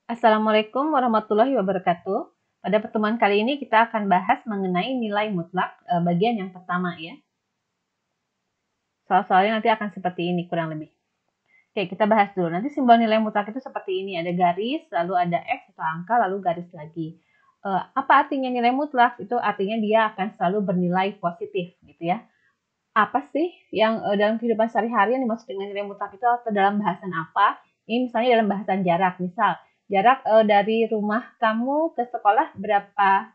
Assalamualaikum warahmatullahi wabarakatuh. Pada pertemuan kali ini kita akan bahas mengenai nilai mutlak bagian yang pertama ya. Soal-soalnya nanti akan seperti ini kurang lebih. Oke, kita bahas dulu. Nanti simbol nilai mutlak itu seperti ini. Ada garis, lalu ada X atau angka, lalu garis lagi. Apa artinya nilai mutlak? Itu artinya dia akan selalu bernilai positif gitu ya. Apa sih yang dalam kehidupan sehari-hari yang dimaksud dengan nilai mutlak itu atau dalam bahasan apa? Ini misalnya dalam bahasan jarak. Misal, jarak dari rumah kamu ke sekolah berapa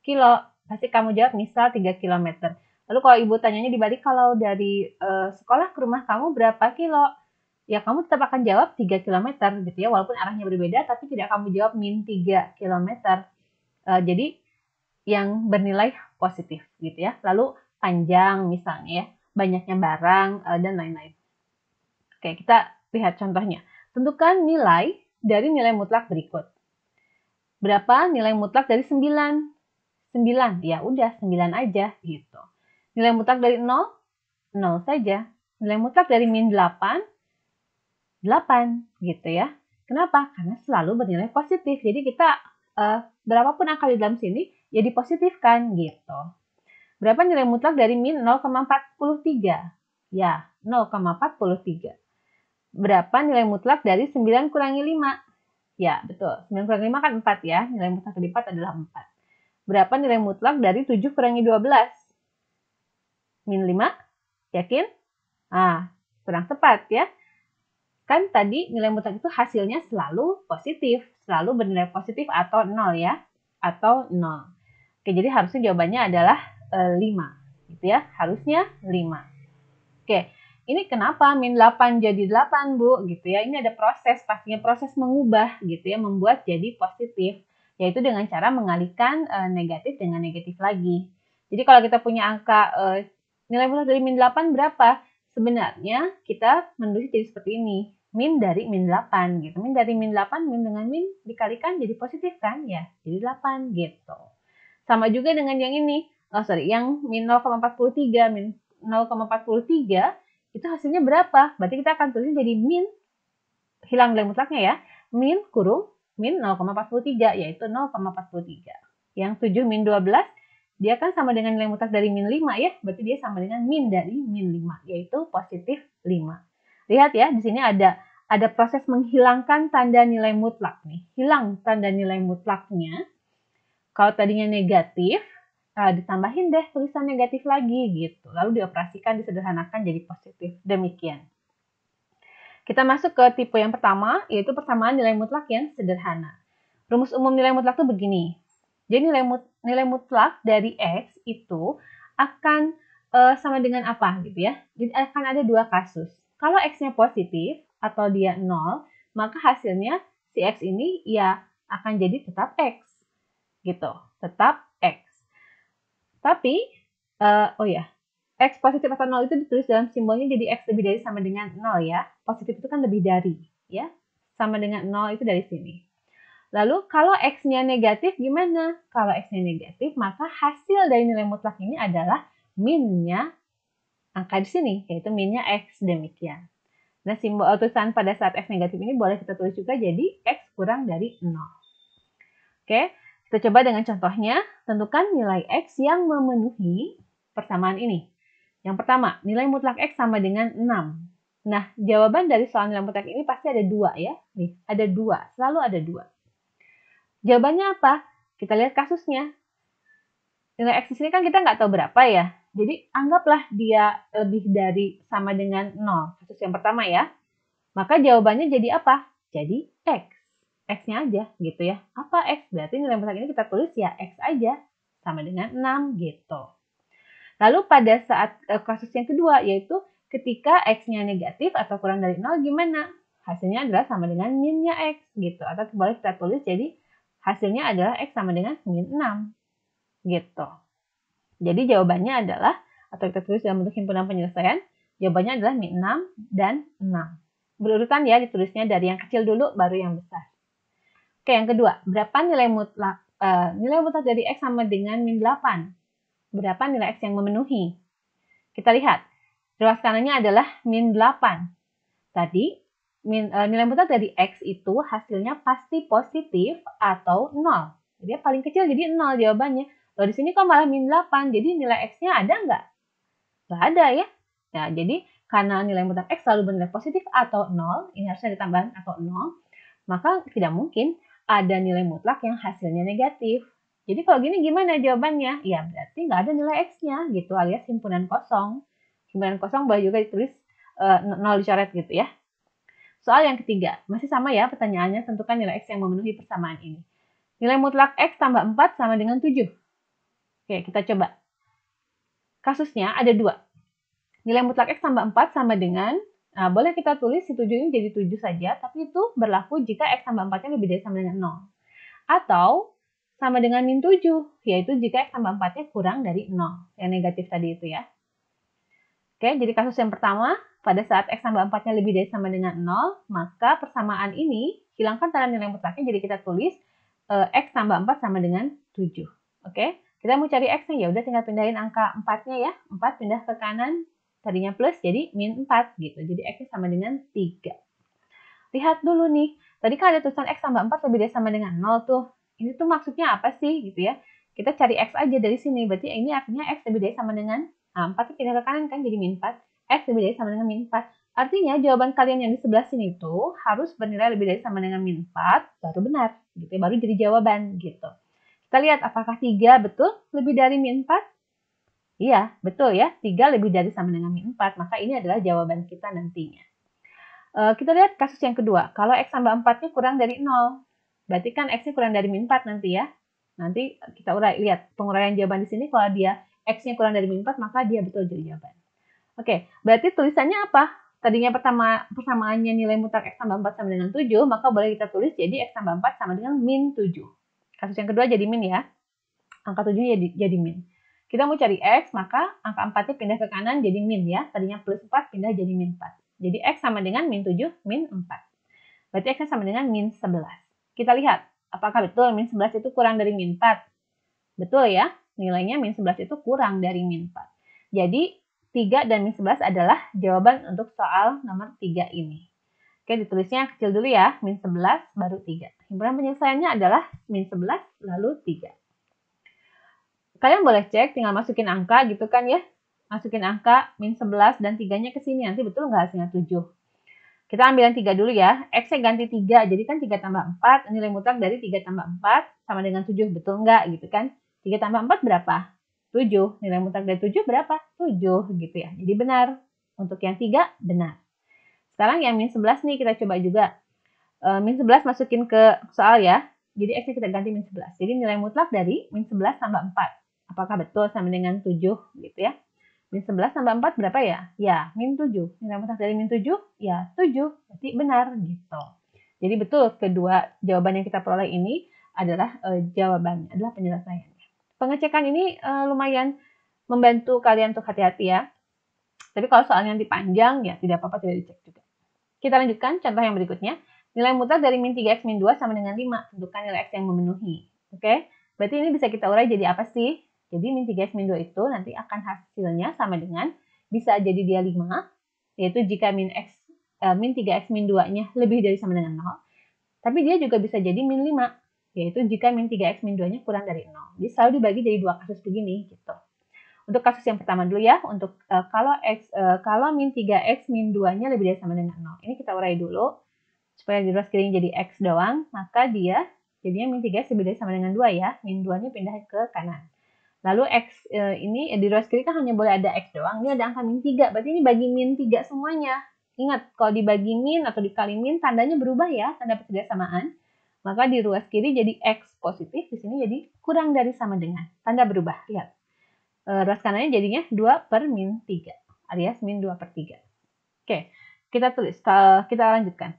kilo? Pasti kamu jawab misal 3 kilometer. Lalu kalau ibu tanyanya dibalik, kalau dari sekolah ke rumah kamu berapa kilo? Ya kamu tetap akan jawab 3 kilometer gitu ya, walaupun arahnya berbeda, tapi tidak kamu jawab min 3 kilometer. Jadi yang bernilai positif gitu ya. Lalu panjang misalnya ya, banyaknya barang dan lain-lain. Oke, kita lihat contohnya. Tentukan nilai dari nilai mutlak berikut. Berapa nilai mutlak dari 9? 9. Ya udah 9 aja gitu. Nilai mutlak dari 0? 0 saja. Nilai mutlak dari min 8? 8 gitu ya. Kenapa? Karena selalu bernilai positif. Jadi kita berapapun angka di dalam sini ya dipositifkan gitu. Berapa nilai mutlak dari min 0,43? Ya, 0,43. Berapa nilai mutlak dari 9 kurangi 5? Ya, betul. 9 kurangi 5 kan 4 ya. Nilai mutlak dari 4 adalah 4. Berapa nilai mutlak dari 7 kurangi 12? Min 5? Yakin? Kurang tepat ya. Kan tadi nilai mutlak itu hasilnya selalu positif. Selalu bernilai positif atau 0 ya. Atau 0. Oke, jadi harusnya jawabannya adalah 5. Gitu ya. Harusnya 5. Oke, ini kenapa min 8 jadi 8, Bu? Gitu ya. Ini ada proses, pastinya proses mengubah gitu ya, membuat jadi positif. Yaitu dengan cara mengalihkan negatif dengan negatif lagi. Jadi kalau kita punya angka nilai mutlak dari min 8 berapa? Sebenarnya kita menulis jadi seperti ini. Min dari min 8 gitu. Min dari min 8, min dengan min dikalikan jadi positif kan? Ya, jadi 8 gitu. Sama juga dengan yang ini. Yang min 0,43, min 0,43 itu hasilnya berapa? Berarti kita akan tulis jadi min, hilang nilai mutlaknya ya, min kurung min 0,43 yaitu 0,43. Yang 7 min 12 dia kan sama dengan nilai mutlak dari min 5 ya, berarti dia sama dengan min dari min 5 yaitu positif 5. Lihat ya, di sini ada proses menghilangkan tanda nilai mutlak nih. Hilang tanda nilai mutlaknya. Kalau tadinya negatif, ditambahin deh tulisan negatif lagi gitu. Lalu dioperasikan, disederhanakan jadi positif. Demikian. Kita masuk ke tipe yang pertama, yaitu persamaan nilai mutlak yang sederhana. Rumus umum nilai mutlak itu begini. Jadi nilai mutlak dari X itu akan sama dengan apa gitu ya. Jadi akan ada dua kasus. Kalau X-nya positif atau dia 0, maka hasilnya si X ini ya akan jadi tetap X. Gitu, tetap X. Tapi, X positif atau 0 itu ditulis dalam simbolnya jadi X lebih dari sama dengan 0 ya. Positif itu kan lebih dari, ya. Sama dengan 0 itu dari sini. Lalu kalau X-nya negatif gimana? Kalau X-nya negatif, maka hasil dari nilai mutlak ini adalah min-nya angka di sini, yaitu min-nya X, demikian. Nah, simbol tulisan pada saat X negatif ini boleh kita tulis juga jadi X kurang dari 0. Oke, kita coba dengan contohnya. Tentukan nilai X yang memenuhi persamaan ini. Yang pertama, nilai mutlak X sama dengan 6. Nah, jawaban dari soal nilai mutlak ini pasti ada 2 ya. Nih, ada 2, selalu ada 2. Jawabannya apa? Kita lihat kasusnya. Nilai X di sini kan kita nggak tahu berapa ya. Jadi, anggaplah dia lebih dari sama dengan 0. Kasus yang pertama ya. Maka jawabannya jadi apa? Jadi X. X-nya aja gitu ya. Apa X? Berarti nilai mutlak ini kita tulis ya X aja. Sama dengan 6 gitu. Lalu pada saat kasus yang kedua yaitu ketika X-nya negatif atau kurang dari 0 gimana? Hasilnya adalah sama dengan min-nya X gitu. Atau boleh kita tulis jadi hasilnya adalah X sama dengan min 6 gitu. Jadi jawabannya adalah, atau kita tulis dalam bentuk himpunan penyelesaian, jawabannya adalah min 6 dan 6. Berurutan ya ditulisnya dari yang kecil dulu baru yang besar. Oke, yang kedua, berapa nilai mutlak dari X sama dengan min 8? Berapa nilai X yang memenuhi? Kita lihat, ruas kanannya adalah min 8. Tadi nilai mutlak dari X itu hasilnya pasti positif atau 0. Jadi paling kecil jadi 0 jawabannya. Loh di sini kok malah min 8, jadi nilai X-nya ada nggak? Nggak ada ya. Nah, jadi karena nilai mutlak X selalu bernilai positif atau 0, ini harusnya ditambahkan atau 0, maka tidak mungkin ada nilai mutlak yang hasilnya negatif. Jadi kalau gini gimana jawabannya? Ya berarti nggak ada nilai X-nya gitu, alias himpunan kosong. Himpunan kosong boleh juga ditulis 0 dicoret gitu ya. Soal yang ketiga, masih sama ya pertanyaannya, tentukan nilai X yang memenuhi persamaan ini. Nilai mutlak X tambah 4 sama dengan 7. Oke, kita coba. Kasusnya ada 2. Nilai mutlak X tambah 4 sama dengan, nah boleh kita tulis si 7 ini jadi 7 saja, tapi itu berlaku jika X tambah 4-nya lebih dari sama dengan 0. Atau sama dengan min 7, yaitu jika X tambah 4-nya kurang dari 0. Yang negatif tadi itu ya. Oke, jadi kasus yang pertama, pada saat X tambah 4-nya lebih dari sama dengan 0, maka persamaan ini hilangkan tanda nilai mutlaknya, jadi kita tulis X tambah 4 sama dengan 7. Oke, kita mau cari X-nya, ya udah tinggal pindahin angka 4-nya ya. 4 pindah ke kanan, tadinya plus jadi min 4 gitu. Jadi X-nya sama dengan 3. Lihat dulu nih, tadi kan ada tulisan X tambah 4 lebih dari sama dengan 0 tuh. Ini tuh maksudnya apa sih gitu ya. Kita cari X aja dari sini, berarti ini artinya X lebih dari sama dengan 4 pindah ke kanan kan jadi min 4. X lebih dari sama dengan min 4. Artinya jawaban kalian yang di sebelah sini tuh harus bernilai lebih dari sama dengan min 4 baru benar gitu ya, baru jadi jawaban gitu. Kita lihat apakah 3 betul lebih dari min 4? Iya, betul ya. 3 lebih dari sama dengan min 4, maka ini adalah jawaban kita nantinya. Kita lihat kasus yang kedua. Kalau X tambah 4-nya kurang dari 0, berarti kan X-nya kurang dari min 4 nanti ya. Nanti kita lihat penguraian jawaban di sini, kalau dia X-nya kurang dari min 4, maka dia betul jadi jawaban. Oke, berarti tulisannya apa? Tadinya persamaannya nilai mutlak X tambah 4 sama dengan 7, maka boleh kita tulis jadi X tambah 4 sama dengan min 7. Kasus yang kedua jadi min ya. Angka 7 jadi min. Kita mau cari X, maka angka 4-nya pindah ke kanan jadi min ya. Tadinya plus 4 pindah jadi min 4. Jadi X sama dengan min 7, min 4. Berarti X-nya sama dengan min 11. Kita lihat, apakah betul min 11 itu kurang dari min 4? Betul ya, nilainya min 11 itu kurang dari min 4. Jadi 3 dan min 11 adalah jawaban untuk soal nomor 3 ini. Oke, ditulisnya kecil dulu ya, min 11 baru 3. Himpunan penyelesaiannya adalah min 11 lalu 3. Kalian boleh cek, tinggal masukin angka gitu kan ya. Masukin angka min 11 dan 3-nya ke sini, nanti betul nggak hasilnya 7? Kita ambil yang 3 dulu ya. X-nya ganti 3, jadi kan 3 tambah 4, nilai mutlak dari 3 tambah 4 sama dengan 7, betul nggak gitu kan? 3 tambah 4 berapa? 7. Nilai mutlak dari 7 berapa? 7 gitu ya. Jadi benar. Untuk yang 3, benar. Sekarang yang min 11 nih kita coba juga. Min 11 masukin ke soal ya. Jadi X-nya kita ganti min 11. Jadi nilai mutlak dari min 11 tambah 4. Apakah betul sama dengan 7 gitu ya? Min 11 tambah 4 berapa ya? Ya, min 7. Nilai mutlak dari min 7? Ya, 7. Berarti benar gitu. Jadi betul kedua jawaban yang kita peroleh ini adalah jawabannya, adalah penyelesaiannya. Pengecekan ini lumayan membantu kalian untuk hati-hati ya. Tapi kalau soalnya nanti panjang, ya tidak apa-apa, tidak dicek juga. Kita lanjutkan contoh yang berikutnya. Nilai mutlak dari min 3x min 2 sama dengan 5. Tentukan nilai x yang memenuhi. Oke? Berarti ini bisa kita urai jadi apa sih? Jadi min 3x min 2 itu nanti akan hasilnya sama dengan, bisa jadi dia 5, yaitu jika min 3x min 2-nya lebih dari sama dengan 0. Tapi dia juga bisa jadi min 5, yaitu jika min 3x min 2-nya kurang dari 0. Jadi selalu dibagi jadi dua kasus begini gitu. Untuk kasus yang pertama dulu ya, untuk kalau min 3x min 2-nya lebih dari sama dengan 0. Ini kita urai dulu supaya di ruas kirinya jadi x doang, maka dia jadinya min 3x lebih dari sama dengan 2 ya. Min 2-nya pindah ke kanan. Lalu X ini di ruas kiri kan hanya boleh ada X doang. Ini ada angka min 3. Berarti ini bagi min 3 semuanya. Ingat, kalau dibagi min atau dikali min, tandanya berubah ya. Tanda persamaan. Maka di ruas kiri jadi X positif. Di sini jadi kurang dari sama dengan. Tanda berubah. Lihat. Ruas kanannya jadinya 2 per min 3. Alias min 2 per 3. Oke. Kita tulis. Kita lanjutkan.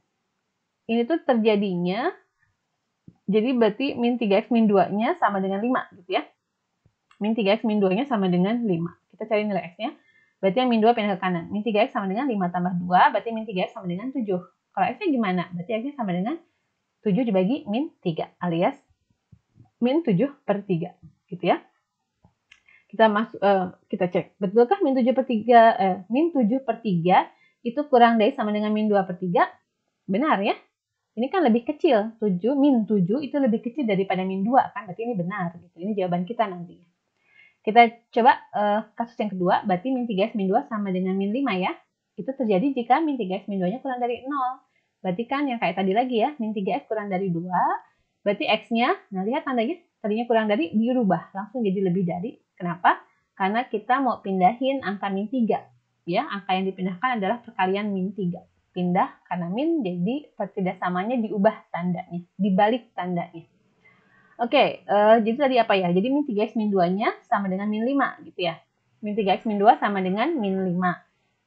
Ini tuh terjadinya. Jadi berarti min 3X min 2-nya sama dengan 5 gitu ya. Min 3x min 2-nya sama dengan 5. Kita cari nilai x-nya. Berarti yang min 2 pindah ke kanan. Min 3x sama dengan 5 tambah 2, berarti min 3x sama dengan 7. Kalau x-nya gimana? Berarti x-nya sama dengan 7 dibagi min 3, alias min 7 per 3. Gitu ya. Kita cek. Betulkah min 7 per 3 itu kurang dari sama dengan min 2 per 3? Benar ya? Ini kan lebih kecil, min 7 itu lebih kecil daripada min 2 kan, berarti ini benar. Gitu. Ini jawaban kita nanti. Kita coba kasus yang kedua, berarti min 3x min 2 sama dengan min 5 ya. Itu terjadi jika min 3x min 2-nya kurang dari 0. Berarti kan yang kayak tadi lagi ya, min 3x kurang dari 2, berarti x-nya, nah lihat tandanya, tadinya kurang dari, dirubah, langsung jadi lebih dari. Kenapa? Karena kita mau pindahin angka min 3. Ya, angka yang dipindahkan adalah perkalian min 3. Pindah karena min, jadi pertidasamanya diubah tandanya, dibalik tandanya. Oke, jadi tadi apa ya? Jadi min 3x min 2-nya sama dengan min 5 gitu ya. Min 3x min 2 sama dengan min 5.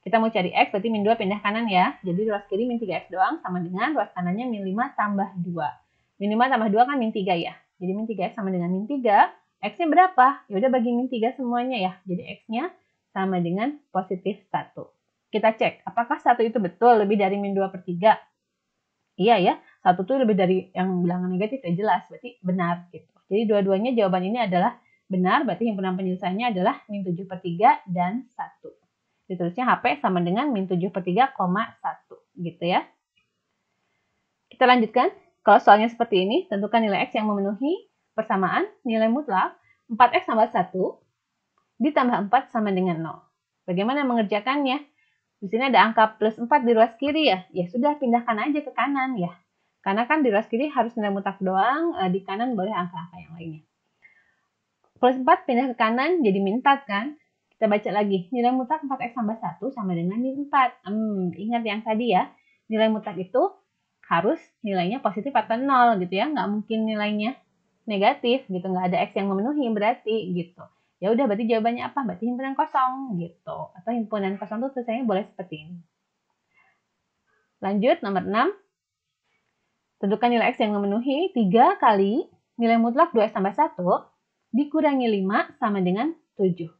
Kita mau cari x, berarti min 2 pindah kanan ya. Jadi ruas kiri min 3x doang sama dengan ruas kanannya min 5 tambah 2. Min 5 tambah 2 kan min 3 ya. Jadi min 3x sama dengan min 3. X-nya berapa? Ya udah bagi min 3 semuanya ya. Jadi x-nya sama dengan positif 1. Kita cek, apakah 1 itu betul lebih dari min 2 per 3? Iya ya, 1 itu lebih dari yang bilangan negatif ya jelas, berarti benar gitu. Jadi dua-duanya jawaban ini adalah benar, berarti himpunan penyelesaiannya adalah min 7 per 3 dan 1. Ditulisnya HP sama dengan min 7 per 3, 1 gitu ya. Kita lanjutkan. Kalau soalnya seperti ini, tentukan nilai X yang memenuhi persamaan nilai mutlak 4X tambah 1 ditambah 4 sama dengan 0. Bagaimana mengerjakannya? Di sini ada angka plus 4 di ruas kiri ya. Ya sudah, pindahkan aja ke kanan ya. Karena kan di ruas kiri harus nilai mutlak doang, di kanan boleh angka-angka yang lainnya. Plus 4 pindah ke kanan jadi min 4 kan? Kita baca lagi, nilai mutlak 4x tambah 1 sama dengan min 4. Ingat yang tadi ya, nilai mutlak itu harus nilainya positif atau 0 gitu ya. Nggak mungkin nilainya negatif gitu, nggak ada x yang memenuhi berarti gitu. Ya udah, berarti jawabannya apa? Berarti himpunan kosong gitu. Atau himpunan kosong itu tulisannya boleh seperti ini. Lanjut, nomor 6. Tentukan nilai X yang memenuhi 3 kali nilai mutlak 2X tambah 1 dikurangi 5 sama dengan 7.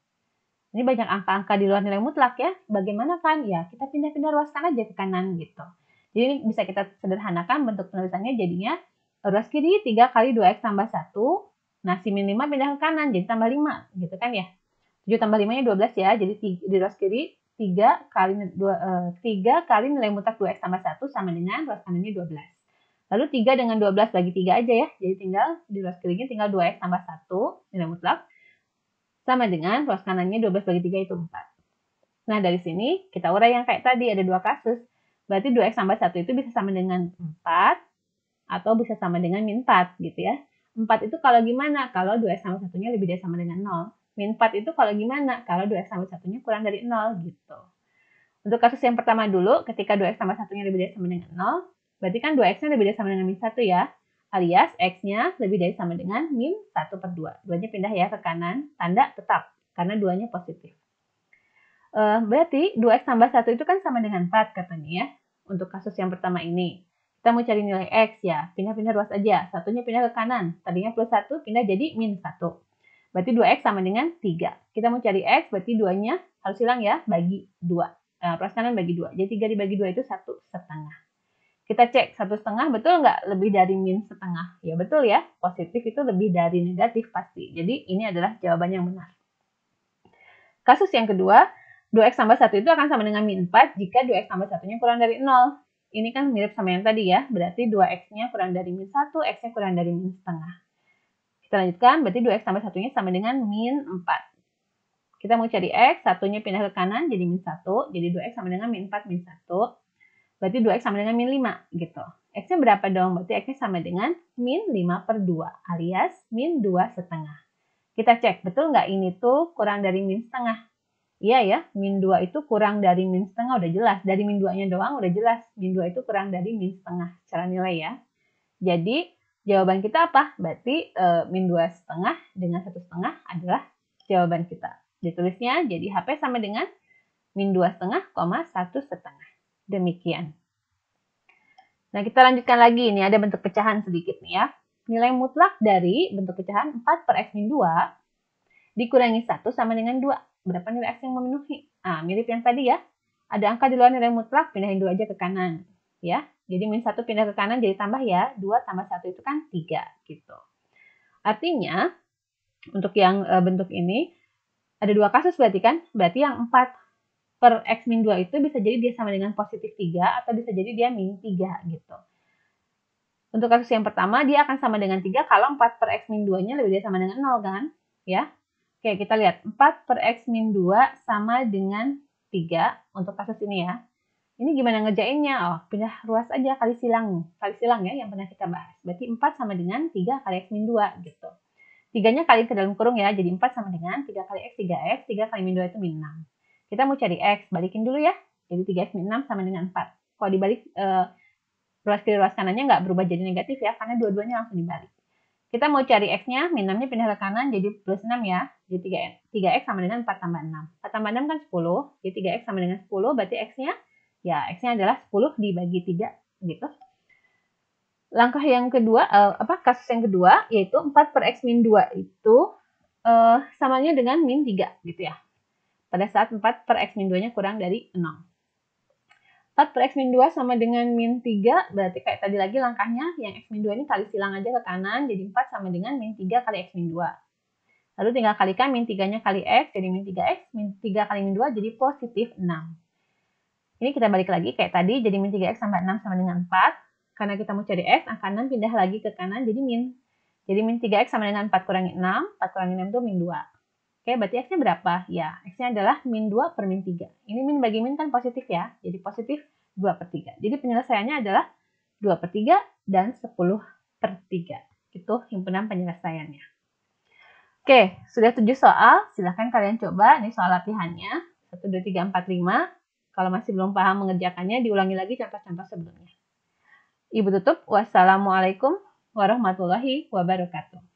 Ini banyak angka-angka di luar nilai mutlak ya. Bagaimana kan? Ya, kita pindah-pindah ruaskan aja ke kanan gitu. Jadi ini bisa kita sederhanakan bentuk penulisannya jadinya ruas kiri 3 kali 2X tambah 1. Nah, si min 5 pindah ke kanan jadi tambah 5 gitu kan ya. 7 tambah 5-nya 12 ya. Jadi di ruas kiri 3 kali nilai mutlak 2X tambah 1 sama dengan ruas kanannya 12. Lalu 3 dengan 12 bagi 3 aja ya. Jadi tinggal di ruas kirinya tinggal 2X tambah 1 nilai mutlak sama dengan ruas kanannya 12 bagi 3 itu 4. Nah, dari sini kita urai yang kayak tadi, ada dua kasus. Berarti 2X tambah 1 itu bisa sama dengan 4 atau bisa sama dengan min 4 gitu ya. 4 itu kalau gimana? Kalau 2X tambah 1-nya lebih dari sama dengan 0. Min 4 itu kalau gimana? Kalau 2X tambah 1-nya kurang dari 0 gitu. Untuk kasus yang pertama dulu, ketika 2X tambah 1-nya lebih dari sama dengan 0, berarti kan 2X-nya lebih dari sama dengan min 1 ya. Alias X-nya lebih dari sama dengan min 1 per 2. 2-nya pindah ya ke kanan, tanda tetap, karena 2-nya positif. Berarti 2X tambah 1 itu kan sama dengan 4 katanya ya. Untuk kasus yang pertama ini. Kita mau cari nilai X ya, pindah-pindah ruas aja. 1-nya pindah ke kanan, tadinya plus 1 pindah jadi min 1. Berarti 2X sama dengan 3. Kita mau cari X, berarti 2-nya harus hilang ya, bagi 2. Ruas kanan bagi 2. Jadi 3 dibagi 2 itu 1,5. Kita cek 1,5 betul nggak lebih dari min setengah? Ya betul ya, positif itu lebih dari negatif pasti. Jadi ini adalah jawaban yang benar. Kasus yang kedua, 2X tambah 1 itu akan sama dengan min 4 jika 2X tambah 1-nya kurang dari 0. Ini kan mirip sama yang tadi ya, berarti 2X-nya kurang dari min 1, X-nya kurang dari min setengah. Kita lanjutkan, berarti 2X tambah 1-nya sama dengan min 4. Kita mau cari X, 1-nya pindah ke kanan jadi min 1, jadi 2X sama dengan min 4 min 1. Berarti 2X sama dengan min 5 gitu. X-nya berapa dong? Berarti X-nya sama dengan min 5 per 2 alias min 2 setengah. Kita cek, betul nggak ini tuh kurang dari min setengah? Iya ya, min 2 itu kurang dari min setengah udah jelas. Dari min 2-nya doang udah jelas. Min 2 itu kurang dari min setengah secara nilai ya. Jadi jawaban kita apa? Berarti min 2 setengah dengan 1 setengah adalah jawaban kita. Ditulisnya jadi HP sama dengan min 2 setengah, 1 setengah. Demikian. Nah, kita lanjutkan lagi. Ini ada bentuk pecahan sedikit nih ya. Nilai mutlak dari bentuk pecahan 4 per X min 2 dikurangi 1 sama dengan 2. Berapa nilai X yang memenuhi? Nah, mirip yang tadi ya. Ada angka di luar nilai mutlak, pindahin 2 aja ke kanan. Ya, jadi min 1 pindah ke kanan jadi tambah ya. 2 tambah 1 itu kan 3 gitu. Artinya, untuk yang bentuk ini, ada dua kasus berarti kan? Berarti yang 4 per X min 2 itu bisa jadi dia sama dengan positif 3 atau bisa jadi dia min 3 gitu. Untuk kasus yang pertama, dia akan sama dengan 3 kalau 4 per X min 2-nya lebih dari sama dengan 0 kan? Ya. Oke, kita lihat. 4 per X min 2 sama dengan 3 untuk kasus ini ya. Ini gimana ngerjainnya? Oh, pindah ruas aja, kali silang. Kali silang ya, yang pernah kita bahas. Berarti 4 sama dengan 3 kali X min 2 gitu. 3-nya kali ke dalam kurung ya, jadi 4 sama dengan 3 kali X, 3X, 3 kali min 2 itu min 6. Kita mau cari X, balikin dulu ya. Jadi 3X min 6 sama dengan 4. Kalau dibalik, ruas kiri ruas kanannya nggak berubah jadi negatif ya, karena dua-duanya langsung dibalik. Kita mau cari X-nya, min 6-nya pindah ke kanan, jadi plus 6 ya. Jadi 3X sama dengan 4 tambah 6. 4 tambah 6 kan 10, jadi 3X sama dengan 10, berarti X-nya, ya X-nya adalah 10 dibagi 3, gitu. Langkah yang kedua, kasus yang kedua, yaitu 4 per X min 2 itu samanya dengan min 3, gitu ya. Pada saat 4 per X min 2-nya kurang dari 0. 4 per X min 2 sama dengan min 3, berarti kayak tadi lagi langkahnya, yang X min 2 ini kali silang aja ke kanan, jadi 4 sama dengan min 3 kali X min 2. Lalu tinggal kalikan min 3-nya kali X, jadi min 3X, min 3 kali min 2 jadi positif 6. Ini kita balik lagi kayak tadi, jadi min 3X tambah 6 sama dengan 4. Karena kita mau cari X, angka 6 pindah lagi ke kanan, jadi min. Jadi min 3X sama dengan 4 kurangi 6, 4 kurangi 6 itu min 2. Oke, berarti X-nya berapa? Ya, X-nya adalah min 2 per min 3. Ini min bagi min kan positif ya, jadi positif 2 per 3. Jadi penyelesaiannya adalah 2 per 3 dan 10 per 3. Itu himpunan penyelesaiannya. Oke, sudah 7 soal, silahkan kalian coba. Ini soal latihannya, 1, 2, 3, 4, 5. Kalau masih belum paham mengerjakannya, diulangi lagi contoh-contoh sebelumnya. Ibu tutup. Wassalamualaikum warahmatullahi wabarakatuh.